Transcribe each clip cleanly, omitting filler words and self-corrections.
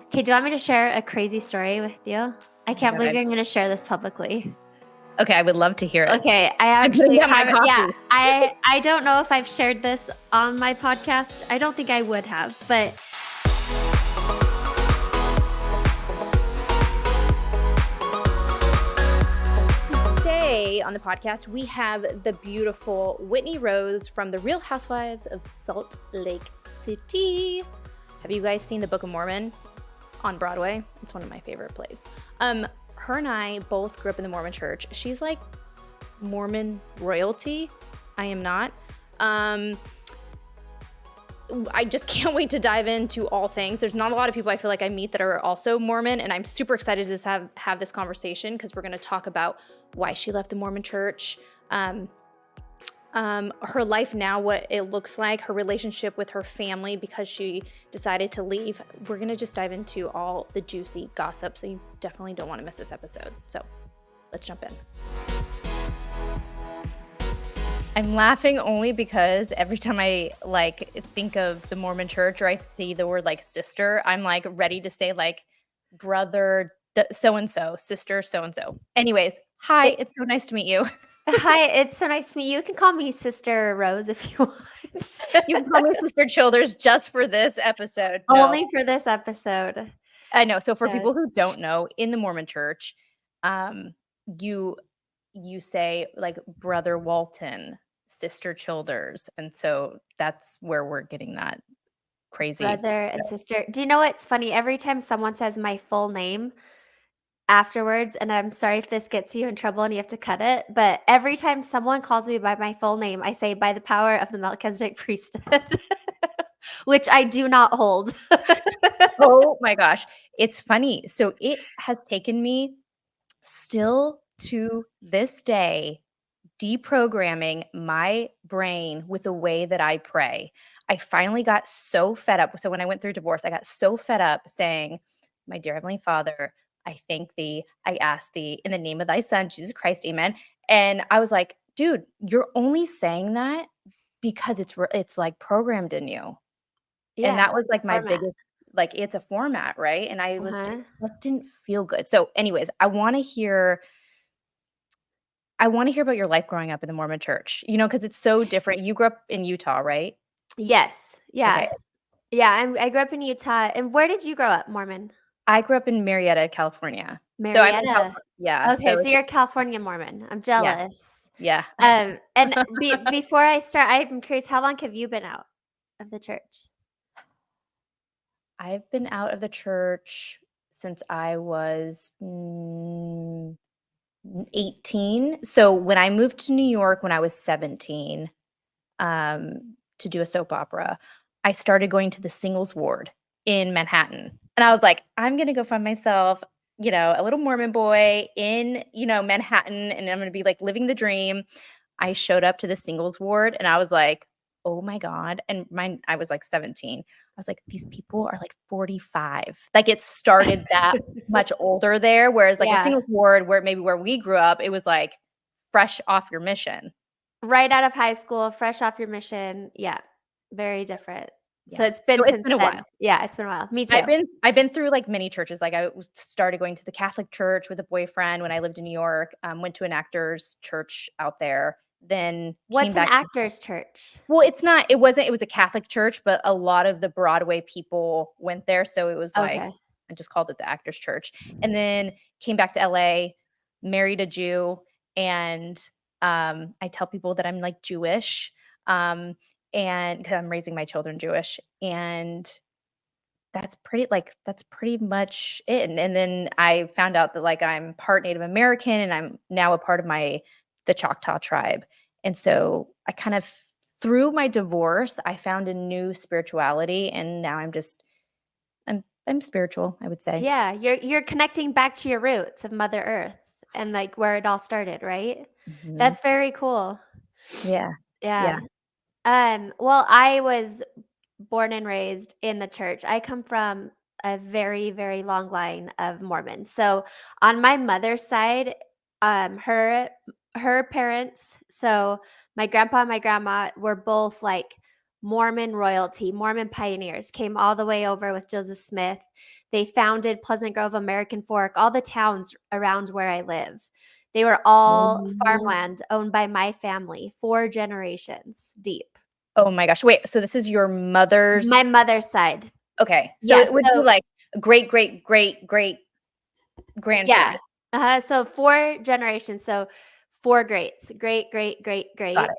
Okay, do you want me to share a crazy story with you? I Oh my can't God, believe you're gonna share this publicly. okay, I would love to hear it. Okay, I I'm putting actually down my haven't. Yeah, coffee. I don't know if I've shared this on my podcast. I don't think I would have, but Today on the podcast, we have the beautiful Whitney Rose from the Real Housewives of Salt Lake City. Have you guys seen the Book of Mormon on Broadway? It's one of my favorite plays. Her and I both grew up in the Mormon church. She's like Mormon royalty. I am not. I just can't wait to dive into all things. There's not a lot of people I feel like I meet that are also Mormon, and I'm super excited to have this conversation because we're going to talk about why she left the Mormon church, her life now, what it looks like, her relationship with her family because she decided to leave. We're going to just dive into all the juicy gossip, so you definitely don't want to miss this episode. So let's jump in. I'm laughing only because every time I think of the Mormon church or I see the word sister, I'm ready to say brother so-and-so, sister so-and-so. Anyways, hi, it's so nice to meet you. hi, it's so nice to meet you. You can call me Sister Rose if you want. You can call me Sister Childers just for this episode. No. Only for this episode. I know. So for people who don't know, in the Mormon church, you say Brother Walton, Sister Childers, and so that's where we're getting that crazy Brother and sister. Do you know what's funny? Every time someone says my full name afterwards, and I'm sorry if this gets you in trouble and you have to cut it, but every time someone calls me by my full name, I say by the power of the Melchizedek priesthood, which I do not hold. Oh my gosh. It's funny. So it has taken me still to this day deprogramming my brain with the way that I pray. I finally got so fed up. So when I went through divorce, I got so fed up saying, "My dear Heavenly Father, I thank thee. I ask thee in the name of thy son, Jesus Christ, amen." And I was like, dude, you're only saying that because it's programmed in you. Yeah, And that was my format. biggest, it's a format, right? And I was Uh-huh. just didn't feel good. So anyways, I want to hear about your life growing up in the Mormon church, because it's so different. You grew up in Utah, right? Yes. Yeah. Okay. Yeah. I grew up in Utah. And where did you grow up, Mormon? I grew up in Marietta, California. So I'm in Marietta. California. Yeah. Okay, So so you're a California Mormon. I'm yeah. jealous. Yeah. And before I start, I'm curious, how long have you been out of the church? I've been out of the church since I was 18. So when I moved to New York when I was 17, to do a soap opera, I started going to the singles ward in Manhattan. And I was like, I'm going to go find myself, a little Mormon boy in, Manhattan, and I'm going to be living the dream. I showed up to the singles ward and I was like, oh my God. And I was 17. I was like, these people are 45. It started that much older there. Whereas a Yeah. singles ward where we grew up, it was fresh off your mission. Right out of high school, fresh off your mission. Yeah. Very different. Yeah. So it's been It's since been a then. while. Yeah, it's been a while. Me too. I've been through many churches. I started going to the Catholic church with a boyfriend when I lived in New York. Went to an actor's church out there. Then What's came an back. actor's church? Well, it wasn't. It was a Catholic church, but a lot of the Broadway people went there, so it was Okay. I just called it the actor's church. And then came back to LA, married a Jew, and I tell people that I'm Jewish, and because I'm raising my children Jewish, and that's pretty much it. And then I found out that I'm part Native American and I'm now a part of the Choctaw tribe. And so I kind of, through my divorce, I found a new spirituality, and now I'm spiritual, I would say. Yeah, you're connecting back to your roots of Mother Earth and where it all started, right? Mhm. That's very cool. Yeah. Yeah. Well, I was born and raised in the church. I come from a very, very long line of Mormons. So on my mother's side, her parents, so my grandpa and my grandma were both Mormon royalty, Mormon pioneers, came all the way over with Joseph Smith. They founded Pleasant Grove, American Fork, all the towns around where I live. They were all Oh. farmland owned by my family, 4 generations deep. Oh my gosh. Wait, so this is your My mother's mother's side. okay. So Yeah, it would be so like great, great, great, great yeah. grandparent. So 4 generations, so 4 greats, great, great, great, Got great, it.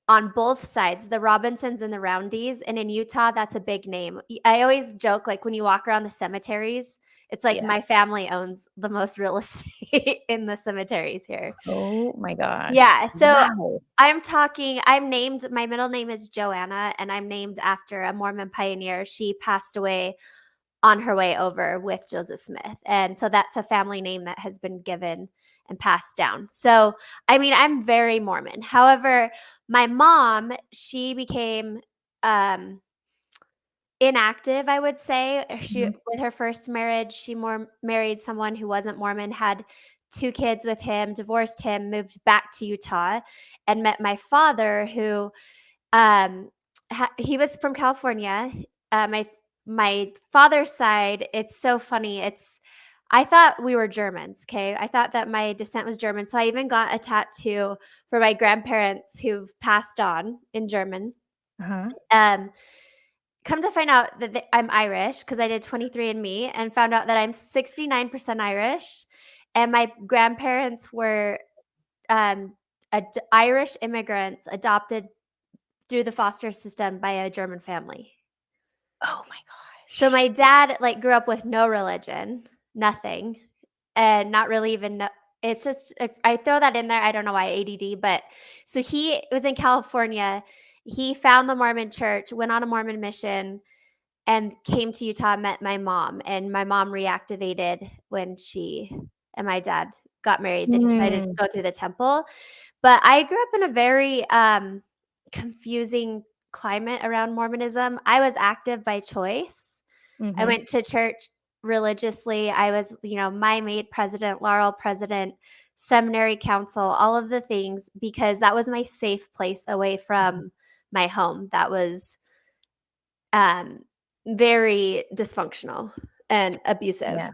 on both sides, the Robinsons and the Roundies, and in Utah, that's a big name. I always joke, like, when you walk around the cemeteries, it's like Yeah. my family owns the most real estate in the cemeteries here. Oh my gosh. Yeah, so Wow. I'm named my middle name is Joanna, and I'm named after a Mormon pioneer. She passed away on her way over with Joseph Smith. And so that's a family name that has been given and passed down. So, I mean, I'm very Mormon. However, my mom, she became um inactive, I would say. She Mhm. with her first marriage, she more married someone who wasn't Mormon, had 2 kids with him, divorced him, moved back to Utah, and met my father who um, he was from California. My father's side, it's so funny. I thought we were Germans. Okay, I thought that my descent was German, so I even got a tattoo for my grandparents who've passed on in German. Uh-huh. Um, Come to find out that I'm Irish because I did 23andMe and found out that I'm 69% Irish, and my grandparents were Irish immigrants adopted through the foster system by a German family. Oh my So gosh. my dad, like, grew up with no religion, nothing, and not really even kno it's just, I throw that in there, I don't know why, ADD, but so he was in California, he found the Mormon church, went on a Mormon mission, and came to Utah, met my mom, and my mom reactivated when she and my dad got married, they decided to Mm. go through the temple. But I grew up in a very, confusing climate around Mormonism. I was active by choice. I Mhm. went to church religiously. I was, my maid president, Laurel president, seminary council, all of the things, because that was my safe place away from my home. That was um, very dysfunctional and abusive. Yeah.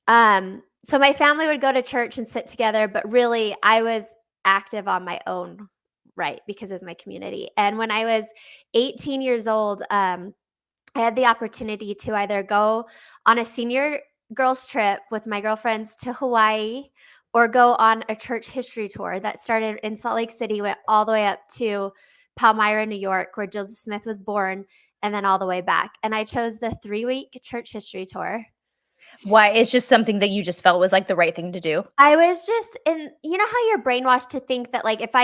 And so my family would go to church and sit together, but really I was active on my own right because it was my community. And when I was 18 years old, I had the opportunity to either go on a senior girls trip with my girlfriends to Hawaii or go on a church history tour that started in Salt Lake City, went all the way up to Palmyra, New York, where Joseph Smith was born, and then all the way back. And I chose the 3-week church history tour. Why? It's just something that you just felt was, like, the right thing to do? I was just in, how you're brainwashed to think that, like, if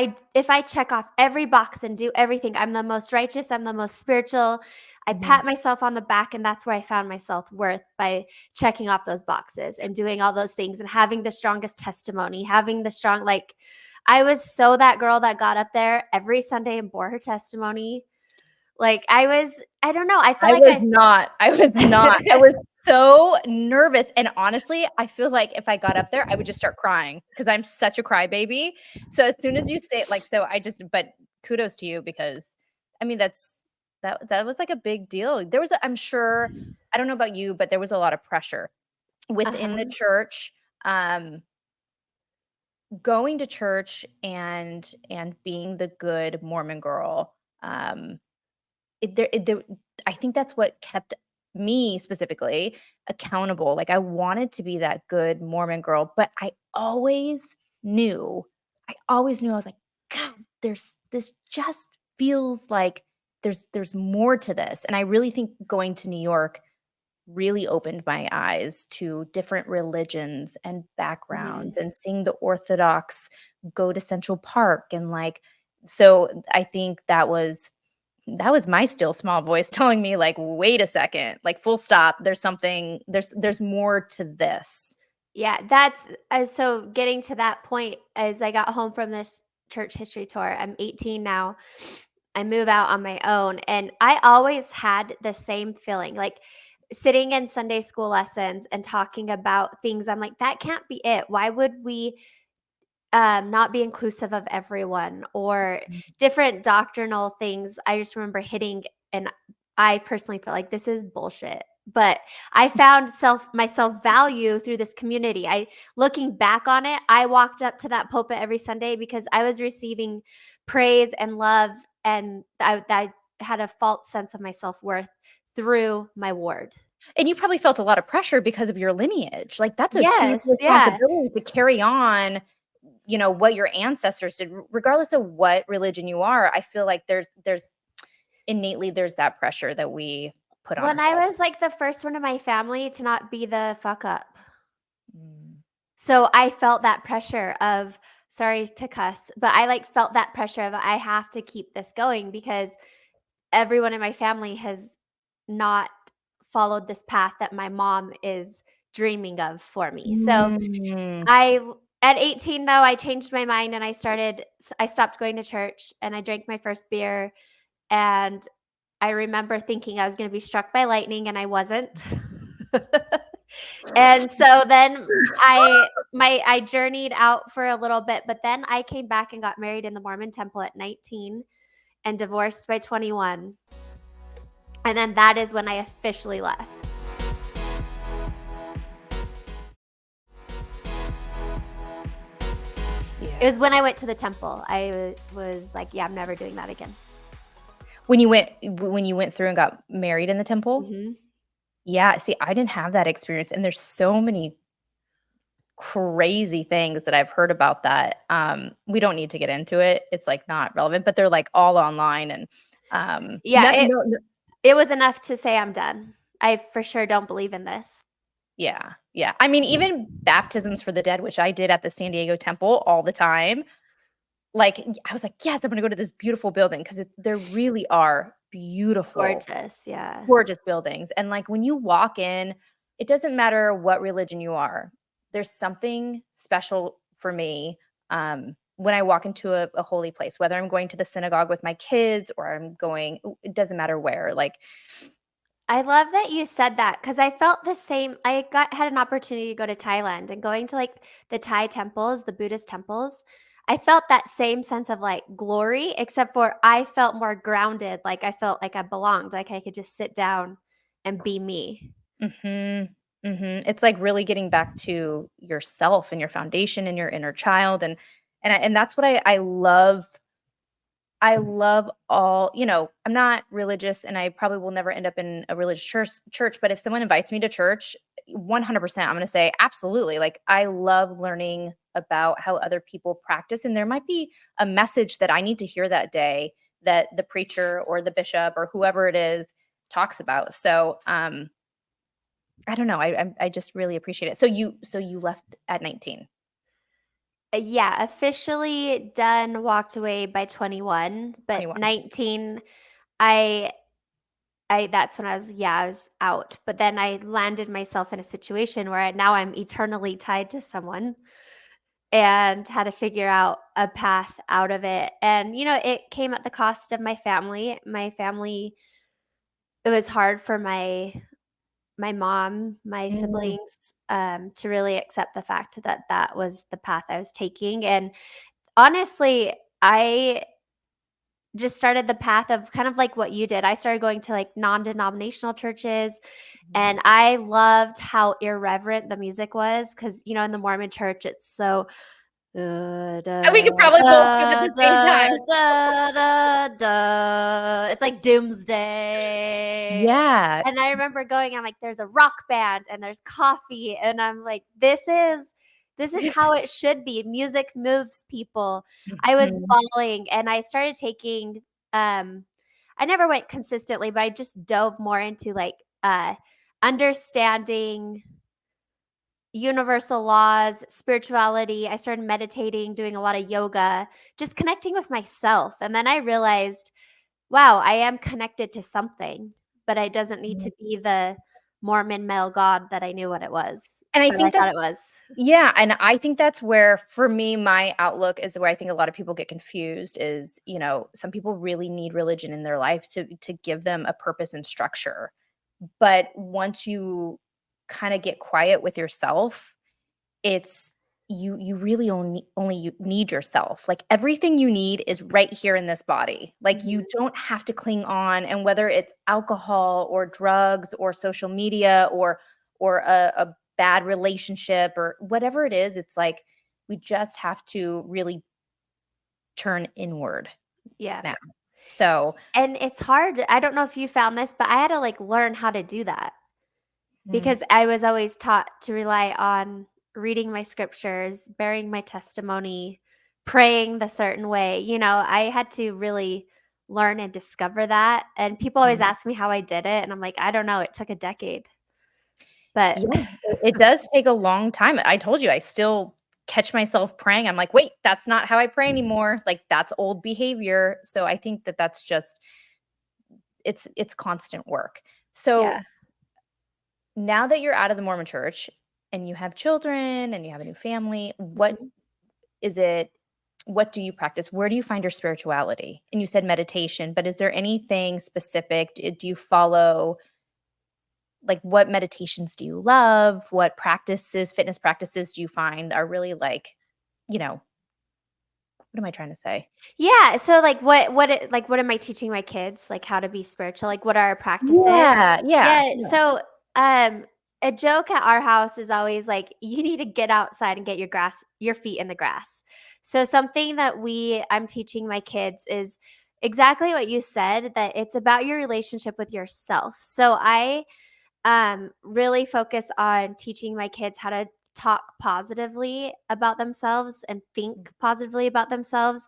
I check off every box and do everything, I'm the most righteous, I'm the most spiritual. I Mhm. pat myself on the back, and that's where I found my self-worth, by checking off those boxes and doing all those things and having the strongest testimony, having the strong, like, I was so that girl that got up there every Sunday and bore her testimony. Like, I don't know, I felt I like was not. I was not. I was so nervous, and honestly, I feel like if I got up there, I would just start crying because 'cause I'm such a crybaby. So as soon as you say it, like, so I just but kudos to you because, I mean, that was, like, a big deal. There was a I'm sure I don't know about you, but there was a lot of pressure within the Uh-huh. church, going to church and being the good Mormon girl, there I think that's what kept me specifically accountable, like, I wanted to be that good Mormon girl, but knew I was like, "God, this just feels like there's more to this," and I really think going to New York really opened my eyes to different religions and Mhm. backgrounds and seeing the Orthodox go to Central Park and, like so I think that was my still small voice telling me like, "Wait a second, like, full stop, there's something there's more to this." Yeah, that's so getting to that point, as I got home from this church history tour, I'm 18 now. I move out on my own, and I always had the same feeling, like, sitting in Sunday school lessons and talking about things, I'm like, "That can't be it. Why would we, not be inclusive of everyone?" Or Mm, different doctrinal things I just remember hitting, and I personally felt like, "This is bullshit. but I found my self-value through this community. Looking back on it, I walked up to that pulpit every Sunday because I was receiving praise and love, and I had a false sense of my self-worth through my ward. And you probably felt a lot of pressure because of your lineage. Like, that's a huge Yes, yeah. responsibility to carry on, what your ancestors did, regardless of what religion you are. I feel like there's innately there's that pressure that we put on When I ourselves. was, like, the first one in my family to not be the fuck up. Mm. So I felt that pressure of, sorry to cuss, but I, like, felt that pressure of I have to keep this going because everyone in my family has not followed this path that my mom is dreaming of for me. So Mm. at 18 though, I changed my mind and I stopped going to church and I drank my first beer, and I remember thinking I was gonna be struck by lightning, and I wasn't. And so then I journeyed out for a little bit, but then I came back and got married in the Mormon temple at 19 and divorced by 21. And then that is when I officially left. It Yeah. was when I went to the temple. Was like, "Yeah, I'm never doing that again." When you went through and got married in the temple? Mhm. Yeah, see, I didn't have that experience, and there's so many crazy things that I've heard about that. We don't need to get into it. It's, like, not relevant, but they're, like, all online and, Yeah, no no. it was enough to say I'm done. I for sure don't believe in this. Yeah, yeah. I mean, even baptisms for the dead, which I did at the San Diego temple all the time, like, I was like, "Yes, I'm gonna go to this beautiful building," 'cause there really are beautiful, Gorgeous, yeah. gorgeous buildings, and, like, when you walk in, it doesn't matter what religion you are. There's something special for me, when I walk into a holy place, whether I'm going to the synagogue with my kids or I'm going it doesn't matter where, like. I love that you said that because I felt the same. Had an opportunity to go to Thailand, and going to, like, the Thai temples, the Buddhist temples, I felt that same sense of, like, glory, except for I felt more grounded, like, I felt like I belonged, like I could just sit down and be me. Mhm, mhm. It's like really getting back to yourself and your foundation and your inner child, and that's what I love all I'm not religious, and I probably will never end up in a religious church, but if someone invites me to church, 100%, I'm gonna say, "Absolutely." Like, I love learning about how other people practice, and there might be a message that I need to hear that day that the preacher or the bishop or whoever it is talks about. So, I don't know, I just really appreciate it. So you left at 19, Yeah, officially done, walked away by 21, but 21. 19, I that's when I was out, but then I landed myself in a situation where now I'm eternally tied to someone and had to figure out a path out of it, and, it came at the cost of my family. It was hard for my mom, my Mm, siblings, to really accept the fact that that was the path I was taking, and honestly, I just started the path of kind of like what you did. I started going to, like, non-denominational churches, mhm. and I loved how irreverent the music was because, in the Mormon church, it's so da, And we da, could probably both give at da, the same da, time. da, da, da. It's like doomsday. Yeah. And I remember going, I'm like, there's a rock band and there's coffee, and I'm like, this is how it should be. Music moves people. I was Mhm. bawling, and I started taking, um I never went consistently, but I just dove more into, like, understanding universal laws, spirituality. I started meditating, doing a lot of yoga, just connecting with myself. And then I realized, wow, I am connected to something, but it doesn't need to be the Mormon male god that I knew what it was, And I that I think that thought it was. yeah, and I think that's where, for me, my outlook is where I think a lot of people get confused is, some people really need religion in their life to give them a purpose and structure. But once you kinda get quiet with yourself, it's you really only you need yourself. Like, everything you need is right here in this body. Like, Mhm. you don't have to cling on, and whether it's alcohol or drugs or social media or a bad relationship or whatever it is, it's like we just have to really turn inward Yeah. now. So, And it's hard. I don't know if you found this, but I had to, like, learn how to do that mm, because I was always taught to rely on reading my scriptures, bearing my testimony, praying the certain way. I had to really learn and discover that, and people always mhm. ask me how I did it, and I'm like, "I don't know, it took a decade." But Yeah, it does take a long time. I told you I still catch myself praying. I'm like, "Wait, that's not how I pray anymore." Like, that's old behavior. So I think that that's just it's constant work. So yeah. now that you're out of the Mormon church and you have children and you have a new family, Mhm. is it what do you practice? Where do you find your spirituality? And you said meditation, but is there anything specific? Do you follow like what meditations do you love? What practices, fitness practices do you find are really like, you know, what am I trying to say? Yeah, so, like, what am I teaching my kids? Like, how to be spiritual? Like, what are our practices? Yeah, yeah, Yeah, yeah. so, a joke at our house is always like, "You need to get outside and get your feet in the grass." So, something that I'm teaching my kids is exactly what you said, that it's about your relationship with yourself. So, I really focus on teaching my kids how to talk positively about themselves and think positively about themselves.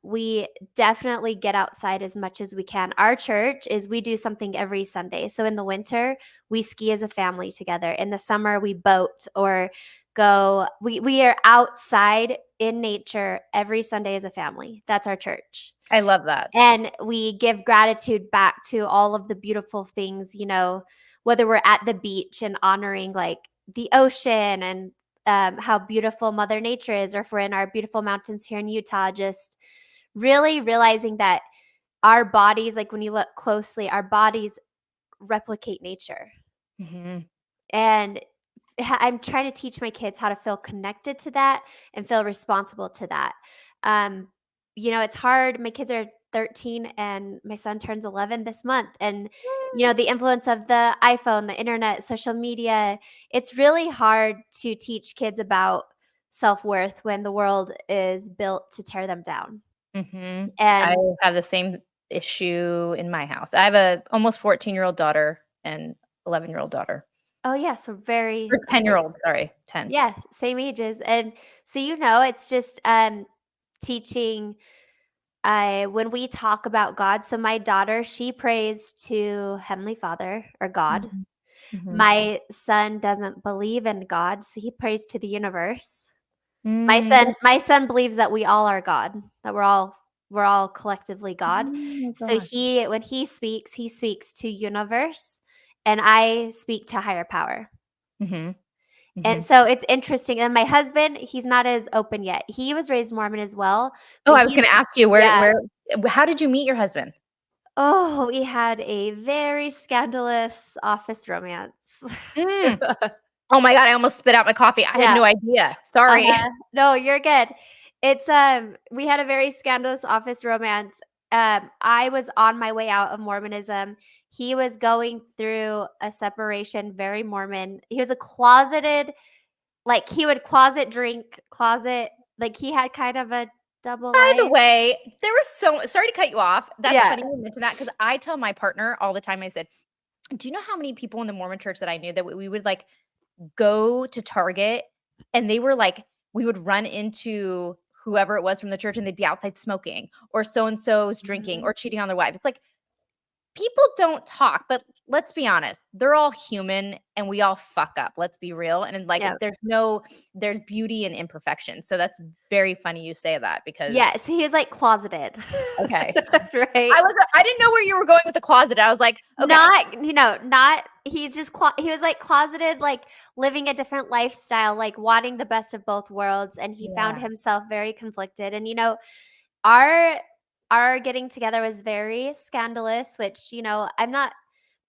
We definitely get outside as much as we can. Our church is we do something every Sunday. So in the winter, we ski as a family together. In the summer, we boat or we are outside in nature every Sunday as a family. That's our church. I love that. And we give gratitude back to all of the beautiful things, whether we're at the beach and honoring like the ocean and how beautiful Mother Nature is, or if we're in our beautiful mountains here in Utah, just really realizing that our bodies, like when you look closely, our bodies replicate nature. Mhm. And I'm trying to teach my kids how to feel connected to that and feel responsible to that. Um, it's hard. My kids are 13 and my son turns 11 this month. And, the influence of the iPhone, the internet, social media, it's really hard to teach kids about self worth when the world is built to tear them down. Mhm. I And have the same issue in my house. I have a almost 14-year-old daughter and 11-year-old daughter. oh, yeah, so very, Or 10-year-old, sorry, 10. yeah, same ages. And so, it's just teaching when we talk about God. So my daughter, she prays to Heavenly Father or God. Mhm. Mhm. My son doesn't believe in God, so he prays to the universe. My Mm. son my son believes that we all are God, that we're all collectively God. Oh my So gosh. when he speaks to universe, and I speak to higher power. Mhm. And Mhm. so it's interesting. And my husband, he's not as open yet. He was raised Mormon as well, Oh, but I was gonna ask you yeah. how did you meet your husband? Oh, we had a very scandalous office romance. Mm. Oh my god, I almost spit out my coffee. I had Yeah, no idea. Sorry. no, you're good. We had a very scandalous office romance. I was on my way out of Mormonism. He was going through a separation, very Mormon. He was a closeted, like, he would closet drink, closet like, he had kind of a double By the life. way, there was so sorry to cut you off. That's Yeah. funny you mentioned that because I tell my partner all the time, I said, "Do you know how many people in the Mormon church that I knew that we would, like, go to Target and they were like we would run into whoever it was from the church and they'd be outside smoking or so and so's drinking Mhm. or cheating on their wife." It's like people don't talk, but let's be honest, they're all human and we all fuck up. Let's be real. And like Yep. there's beauty in imperfection. So that's very funny you say that because Yes, he was, like, closeted. okay. Right? I didn't know where you were going with the closet. I was like, okay. Not he's just he was, like, closeted, like, living a different lifestyle, like, wanting the best of both worlds, and he found Yeah. himself very conflicted, and, our our getting together was very scandalous, which, I'm not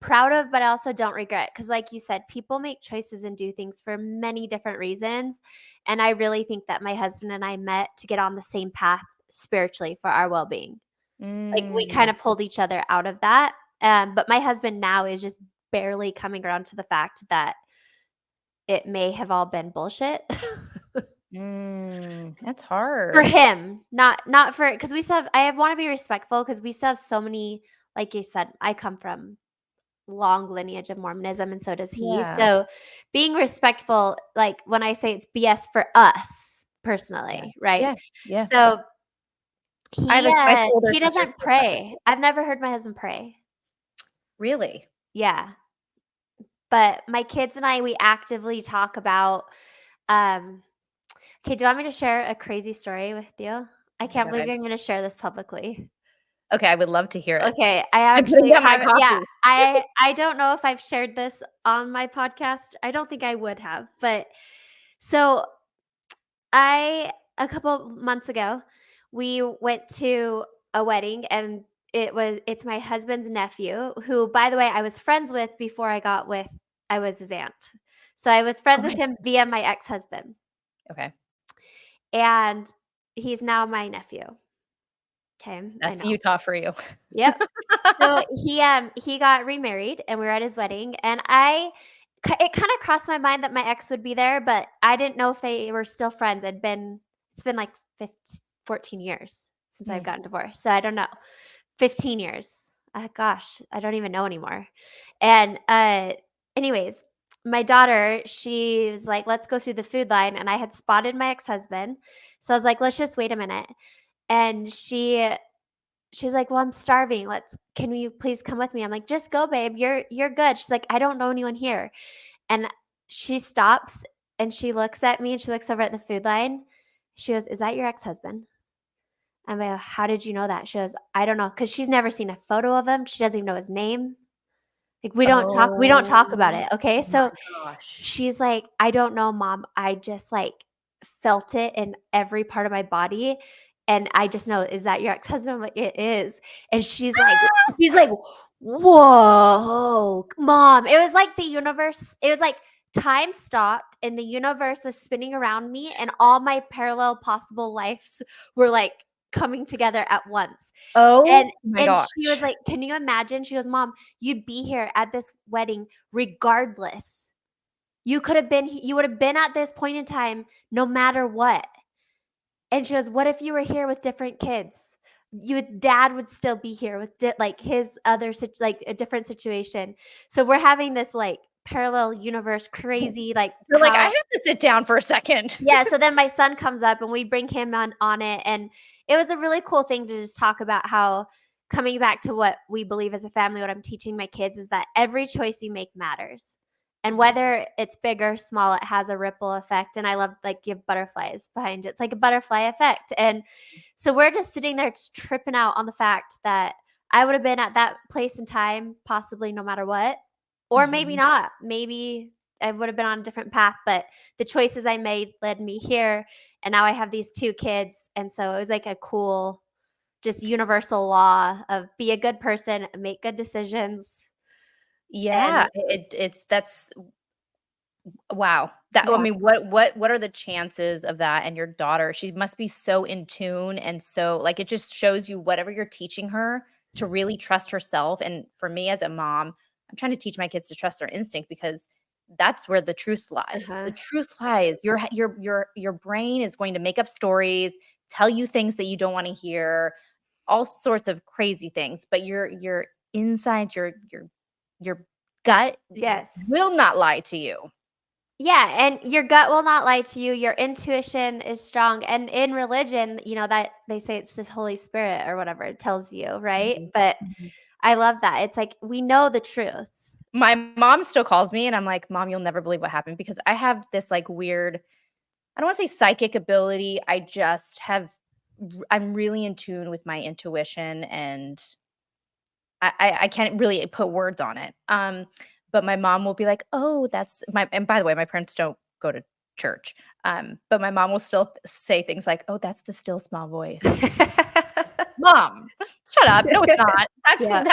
proud of, but I also don't regret, because like you said, people make choices and do things for many different reasons, and I really think that my husband and I met to get on the same path spiritually for our well-being. Like, we Mm. kinda pulled each other out of that, but my husband now is just barely coming around to the fact that it may have all been bullshit. That's For hard. him, not for, because we still have, I wanna be respectful, because we still have so many, like you said, I come from long lineage of Mormonism, and so does he, Yeah. so being respectful, like, when I say it's BS for us Yeah. personally, right? Yeah. Yeah. So I have my older he sister's doesn't so separate. pray. I've never heard my husband pray. Really? Yeah. But my kids and I, we actively talk about, um okay, do you want me to share a crazy story with you? I Oh my can't believe god. I'm gonna share this publicly. Okay, I would love to hear it. Okay, I I'm putting actually down my haven't, yeah, coffee. I don't know if I've shared this on my podcast. I don't think I would have, but so I a couple months ago, we went to a wedding, and it's my husband's nephew, who, by the way, I was friends with before I was his aunt. So I was friends with Okay. him via my ex-husband, Okay. and he's now my nephew. Okay, I That's know. Utah for you. Yep. So he got remarried, and we were at his wedding, and it kinda crossed my mind that my ex would be there, but I didn't know if they were still friends. It's been like 14 years since I've Mm. gotten divorced, so I don't know. 15 years. Gosh, I don't even know anymore. And, anyways, my daughter, she was like, "Let's go through the food line," and I had spotted my ex-husband, so I was like, "Let's just wait a minute." And she's like, "Well, I'm starving. Can you please come with me?" I'm like, "Just go, babe. You're good." She's like, "I don't know anyone here." And she stops, and she looks at me, and she looks over at the food line. She goes, "Is that your ex-husband?" I'm like, "How did you know that?" She goes, "I don't know," because she's never seen a photo of him. She doesn't even know his name. Like, we don't talk about Oh it, okay? my So gosh. she's like, "I don't know, mom. I just, like, felt it in every part of my body, and I just know, is that your ex-husband?" I'm like, "It is." And she's like, "Whoa, mom." It was like it was like time stopped, and the universe was spinning around me, and all my parallel possible lives were, like, coming together at once. Oh my And she was gosh. like, "Can you imagine?" She goes, "Mom, you'd be here at this wedding regardless. You would have been at this point in time no matter what." And she goes, "What if you were here with different kids? Dad would still be here with like his like a different situation." So we're having this like parallel universe crazy, like You're like, "I how, have to sit down for a second." yeah, so then my son comes up, and we bring him on it, and it was a really cool thing to just talk about how, coming back to what we believe as a family, what I'm teaching my kids is that every choice you make matters. And Mhm. whether it's big or small, it has a ripple effect, and I love, like, give butterflies behind it. It's like a butterfly effect, and so we're just sitting there just tripping out on the fact that I would have been at that place and time possibly no matter what, or maybe Mhm. not. Maybe I would have been on a different path, but the choices I made led me here, and now I have these 2 kids, and so it was like a cool, just universal law of be a good person, make good decisions, Yeah, and it's that's wow. That I yeah. mean, what are the chances of that and your daughter, she must be so in tune and so like, it just shows you whatever you're teaching her to really trust herself, and for me as a mom, I'm trying to teach my kids to trust their instinct because that's where the truth lies. The Uh-huh. truth lies. Your brain is going to make up stories, tell you things that you don't wanna hear, all sorts of crazy things, but your insides, your gut Yes. will not lie to you. Yeah, and your gut will not lie to you, your intuition is strong, and in religion, that they say it's the Holy Spirit or whatever it tells you, right? Mhm, But mhm. I love that. It's like, we know the truth. My mom still calls me and I'm like, "Mom, you'll never believe what happened," because I have this, like, weird I don't wanna say psychic ability, I just have I'm really in tune with my intuition, and I can't really put words on it. But my mom will be like, "Oh, that's" my and by the way, my parents don't go to church, but my mom will still say things like, "Oh, that's the still small voice." Mom, shut up. No, it's not. That's Yeah.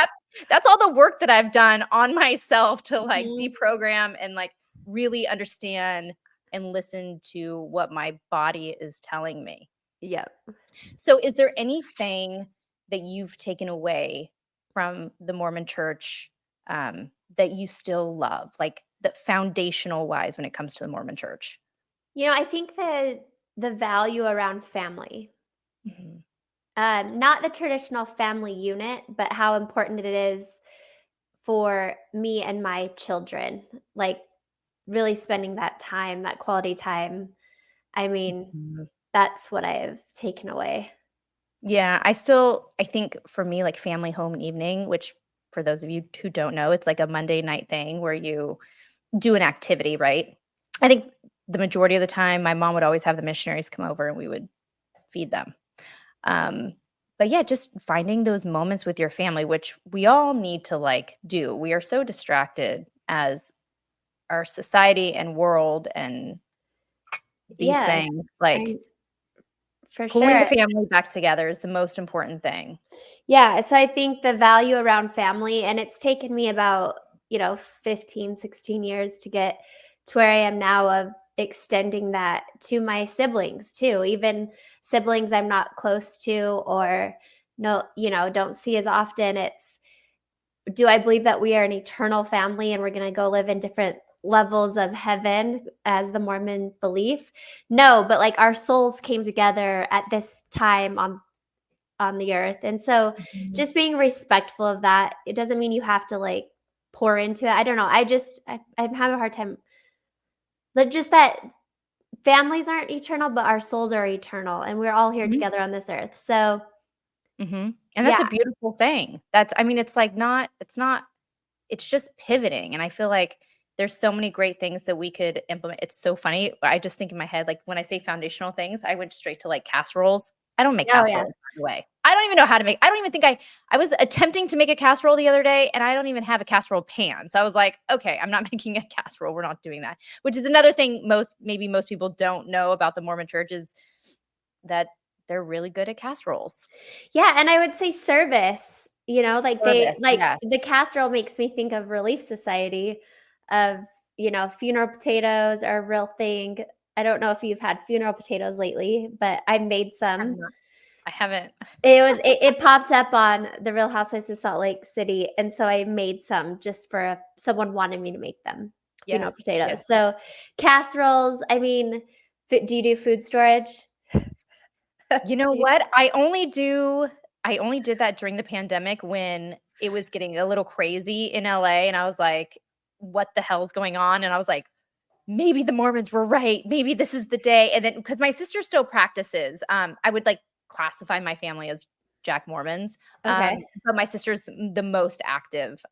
That's all the work that I've done on myself to, like, Mhm. deprogram and, like, really understand and listen to what my body is telling me. Yep. So, is there anything that you've taken away from the Mormon church, that you still love, like, the foundational wise when it comes to the Mormon church? I think the value around family, Mhm, not the traditional family unit, but how important it is for me and my children, like, really spending that time, that quality time. I mean, mhm. that's what I've taken away. Yeah, I think for me, like, family home evening, which for those of you who don't know, it's like a Monday night thing where you do an activity, right? I think the majority of the time, my mom would always have the missionaries come over and we would feed them. Um, but yeah, just finding those moments with your family, which we all need to like do. We are so distracted as our society and world and these Yeah, things. Like I'm for pulling the sure. family back together is the most important thing. Yeah, so I think the value around family, and it's taken me about, 15, 16 years to get to where I am now of extending that to my siblings too, even siblings I'm not close to or no, don't see as often. It's, do I believe that we are an eternal family and we're going to go live in different levels of heaven as the Mormon belief? No, but like our souls came together at this time on the earth. And so Mhm. just being respectful of that, it doesn't mean you have to like pour into it. I don't know. I'm having a hard time. But just that families aren't eternal, but our souls are eternal and we're all here Mhm. together on this earth. So Mhm. And that's yeah. a beautiful thing. I mean, it's like not it's just pivoting, and I feel like there's so many great things that we could implement. It's so funny. I just think in my head, like, when I say foundational things, I went straight to, like, casseroles. I don't make Oh yeah. casseroles, by the way. I don't even know how to make I don't even think I was attempting to make a casserole the other day, and I don't even have a casserole pan. So I was like, "Okay, I'm not making a casserole. We're not doing that." Which is another thing most people don't know about the Mormon church is that they're really good at casseroles. Yeah, and I would say service, like they Service, like yes. the casserole makes me think of Relief Society of, funeral potatoes are a real thing. I don't know if you've had funeral potatoes lately, but I made I have some. not I haven't. It popped up on The Real Housewives of Salt Lake City, and so I made some just for if someone wanted me to make them, Yeah, funeral yeah. potatoes. So, casseroles, I mean, do you do food storage? You know Do you what? I only did that during the pandemic when it was getting a little crazy in LA, and I was like, "What the hell's going on?" And I was like, "Maybe the Mormons were right. Maybe this is the day." And then because my sister still practices, I would, like, classify my family as Jack Mormons, Okay. but my sister's the most active,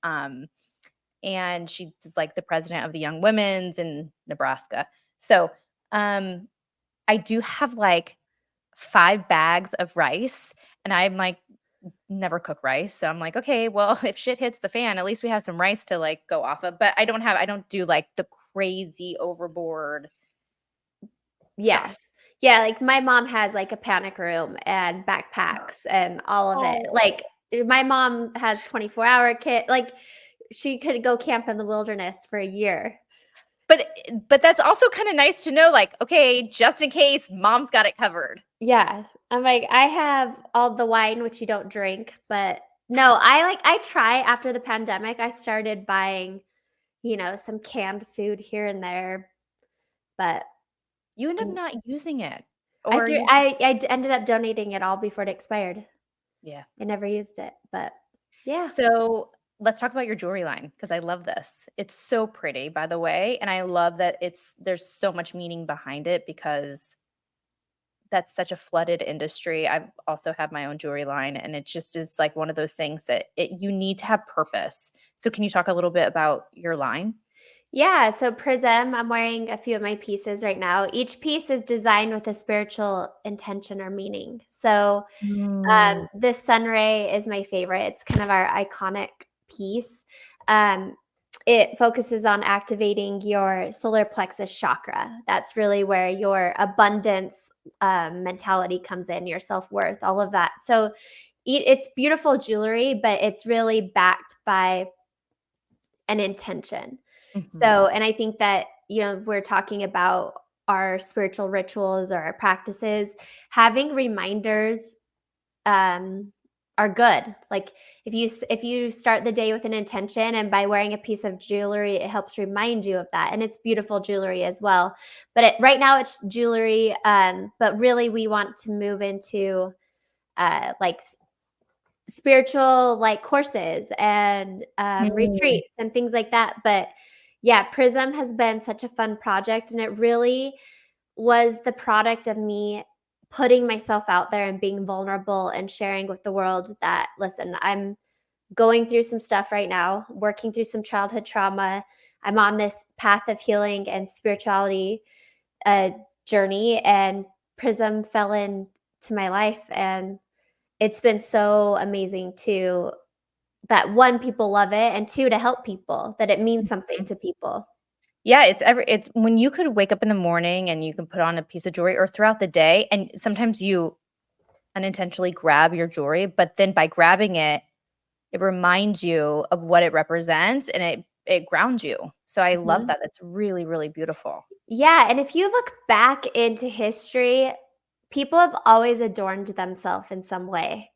and she's, like, the president of the Young Women's in Nebraska. So, um, I do have, like, 5 bags of rice, and I'm, like, never cook rice, so I'm like, "Okay, well, if shit hits the fan, at least we have some rice to, like, go off of," but I don't do, like, the crazy overboard Yeah. stuff. Yeah, like, my mom has, like, a panic room and backpacks and all of it. Oh. Like, my mom has 24-hour kit like, she could go camp in the wilderness for a year. But that's also kinda nice to know, like, okay, just in case, mom's got it covered. Yeah. I'm like, I have all the wine, which you don't drink, but no, I try after the pandemic, I started buying, some canned food here and there, but You end up mm, not using it, I or threw you I d ended up donating it all before it expired. yeah. I never used it, but yeah. So, let's talk about your jewelry line because I love this. It's so pretty, by the way, and I love that there's so much meaning behind it because that's such a flooded industry. I've also have my own jewelry line, and it just is like one of those things that you need to have purpose. So, can you talk a little bit about your line? Yeah, so Prism, I'm wearing a few of my pieces right now. Each piece is designed with a spiritual intention or meaning. So, Mm. this sunray is my favorite. It's kind of our iconic piece. Um, it focuses on activating your solar plexus chakra. That's really where your abundance mentality comes in, your self worth, all of that. So, it's beautiful jewelry, but it's really backed by an intention. Mhm. So, and I think that, we're talking about our spiritual rituals or our practices, having reminders um are good. Like if you start the day with an intention, and by wearing a piece of jewelry it helps remind you of that, and it's beautiful jewelry as well. But right now it's jewelry, but really we want to move into like spiritual like courses and Mm. retreats and things like that. But yeah, Prism has been such a fun project, and it really was the product of me putting myself out there and being vulnerable and sharing with the world that, listen, I'm going through some stuff right now, working through some childhood trauma. I'm on this path of healing and spirituality uh, journey, and Prism fell into my life, and it's been so amazing to that, one, people love it, and two, to help people, that it means something Mhm. to people. Yeah, it's when you could wake up in the morning and you can put on a piece of jewelry or throughout the day, and sometimes you unintentionally grab your jewelry, but then by grabbing it, it reminds you of what it represents and it grounds you. So I love Mhm. that. That's really, really beautiful. Yeah, and if you look back into history, people have always adorned themselves in some way.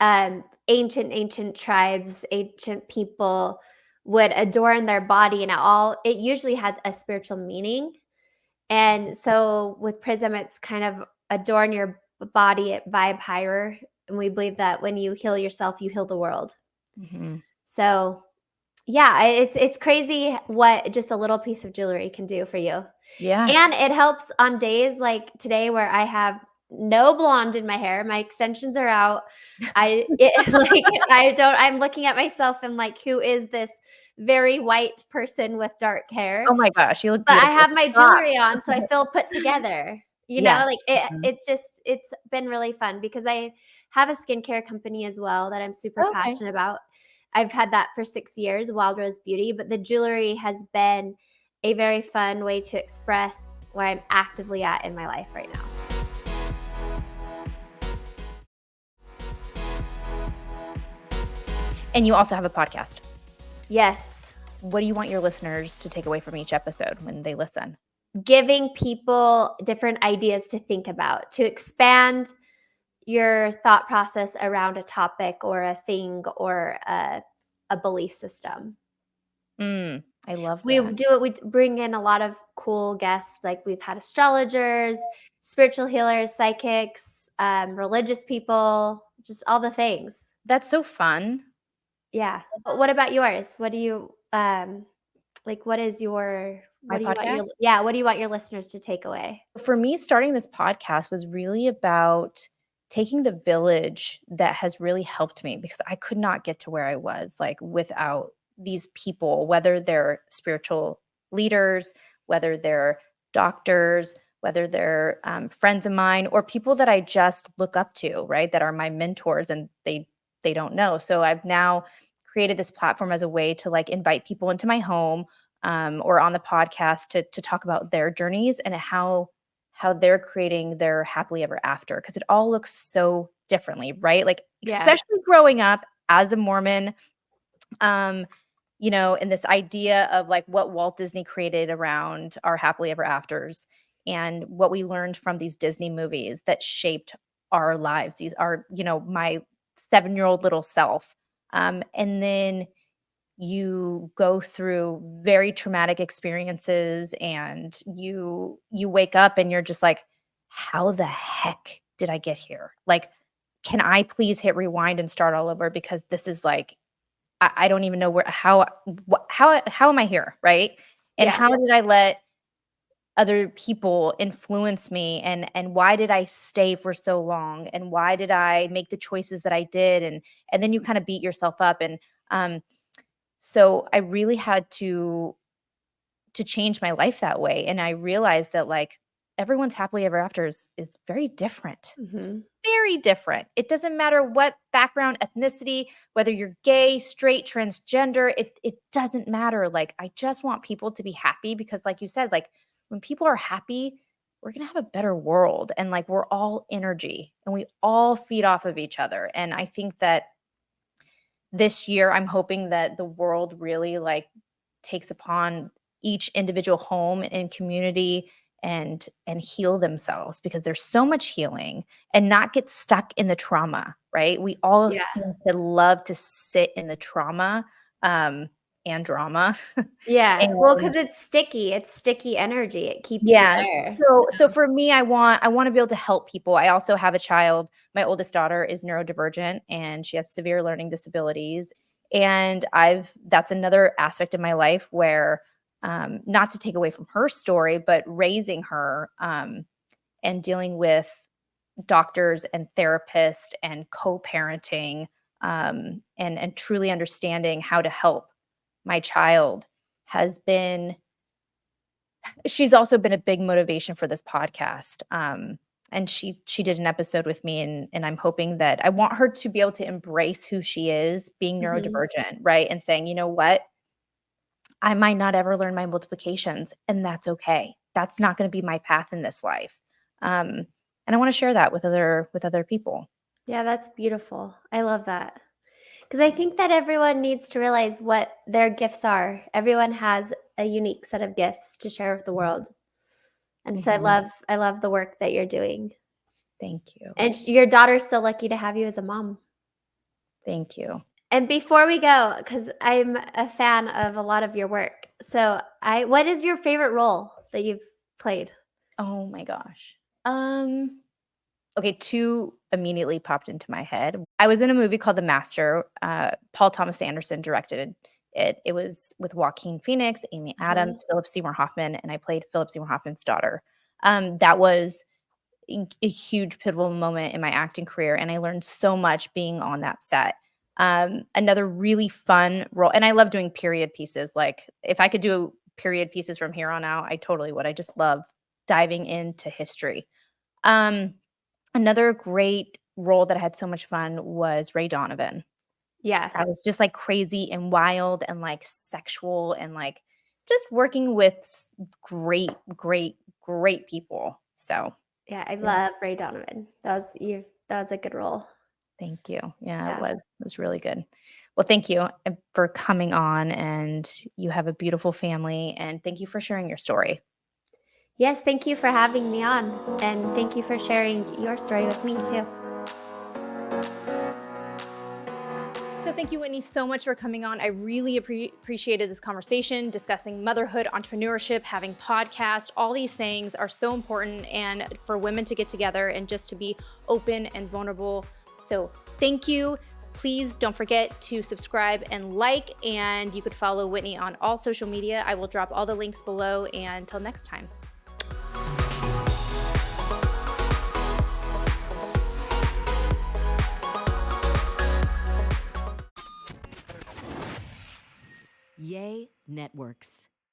Mhm. Ancient tribes, ancient people would adorn their body, and it usually had a spiritual meaning. And so with Prism, it's kind of adorn your body, vibe higher, and we believe that when you heal yourself, you heal the world. Mhm. So yeah, it's crazy what just a little piece of jewelry can do for you. Yeah. And it helps on days like today where I have no blonde in my hair, my extensions are out. Like, I'm looking at myself and like, "Who is this very white person with dark hair?" Oh my gosh, you look But I beautiful. have my Stop. jewelry on, so I feel put together. Yeah. Like, Mhm. it's been really fun because I have a skincare company as well that I'm super Okay. passionate about. I've had that for 6 years, Wild Rose Beauty, but the jewelry has been a very fun way to express where I'm actively at in my life right now. And you also have a podcast. Yes. What do you want your listeners to take away from each episode when they listen? Giving people different ideas to think about, to expand your thought process around a topic or a thing or a belief system. I love We that. do it. Bring in a lot of cool guests. Like we've had astrologers, spiritual healers, psychics, religious people, just all the things. That's so fun. Yeah. But what about yours? What do you like? My What do you want podcast? what do you want your listeners to take away? For me, starting this podcast was really about taking the village that has really helped me because I could not get to where I was like without these people, whether they're spiritual leaders, whether they're doctors, whether they're friends of mine, or people that I just look up to, right? That are my mentors, and they don't know. So I've now created this platform as a way to like invite people into my home, or on the podcast to talk about their journeys and how they're creating their happily ever after, because it all looks so differently, right? Like, Yeah. especially growing up as a Mormon, um, and this idea of like what Walt Disney created around our happily ever afters and what we learned from these Disney movies that shaped our lives. These are, my 7-year-old little self. And then you go through very traumatic experiences and you wake up and you're just like, how the heck did I get here? Like, can I please hit rewind and start all over, because this is like, I don't even know where how am I here, right? And Yeah. how did I let other people influence me, and why did I stay for so long, and why did I make the choices that I did, and then you kind of beat yourself up. And um so I really had to change my life that way, and I realized that, like, everyone's happily ever after is very different. It's Mhm. very different. It doesn't matter what background, ethnicity, whether you're gay, straight, transgender, it doesn't matter. Like, I just want people to be happy because, like you said, like, when people are happy, we're going to have a better world. And like, we're all energy and we all feed off of each other. And I think that this year, I'm hoping that the world really like takes upon each individual home and community and heal themselves, because there's so much healing, and not get stuck in the trauma, right? We all Yeah. seem to love to sit in the trauma um, and drama. Yeah. Well, And 'cause it's sticky energy. It keeps you yes. there. So for me, I want to be able to help people. I also have a child. My oldest daughter is neurodivergent and she has severe learning disabilities. And that's another aspect of my life where, not to take away from her story, but raising her, and dealing with doctors and therapists and co-parenting, and truly understanding how to help my child has been she's also been a big motivation for this podcast. And she did an episode with me, and I'm hoping that I want her to be able to embrace who she is, being Mhm. neurodivergent, right? And saying, you know what? I might not ever learn my multiplications, and that's okay. That's not going to be my path in this life. And I want to share that with other people. Yeah, that's beautiful. I love that. 'Cause I think that everyone needs to realize what their gifts are. Everyone has a unique set of gifts to share with the world. And so Mhm. I love the work that you're doing. Thank you. And your daughter's so lucky to have you as a mom. Thank you. And before we go, because I'm a fan of a lot of your work, so what is your favorite role that you've played? Oh my gosh. Okay, 2 immediately popped into my head. I was in a movie called The Master. Paul Thomas Anderson directed it. It was with Joaquin Phoenix, Amy Uh-huh. Adams, Philip Seymour Hoffman, and I played Philip Seymour Hoffman's daughter. That was a huge pivotal moment in my acting career, and I learned so much being on that set. Another really fun role, and I love doing period pieces. Like, if I could do period pieces from here on out, I totally would. I just love diving into history. Um, Another great role that I had so much fun was Ray Donovan. Yeah. That was just, like, crazy and wild and, like, sexual and, like, just working with great people. So, Yeah, I yeah, love Ray Donovan. That was a good role. thank you. Yeah, it Yeah. was. It was really good. Well, thank you, for coming on, and you have a beautiful family, and thank you for sharing your story. Yes, thank you for having me on, and thank you for sharing your story with me too. So thank you, Whitney, so much for coming on. I really appreciated this conversation, discussing motherhood, entrepreneurship, having podcasts. All these things are so important, and for women to get together and just to be open and vulnerable. So thank you. Please don't forget to subscribe and like, and you could follow Whitney on all social media. I will drop all the links below, and until next time. Yay Networks.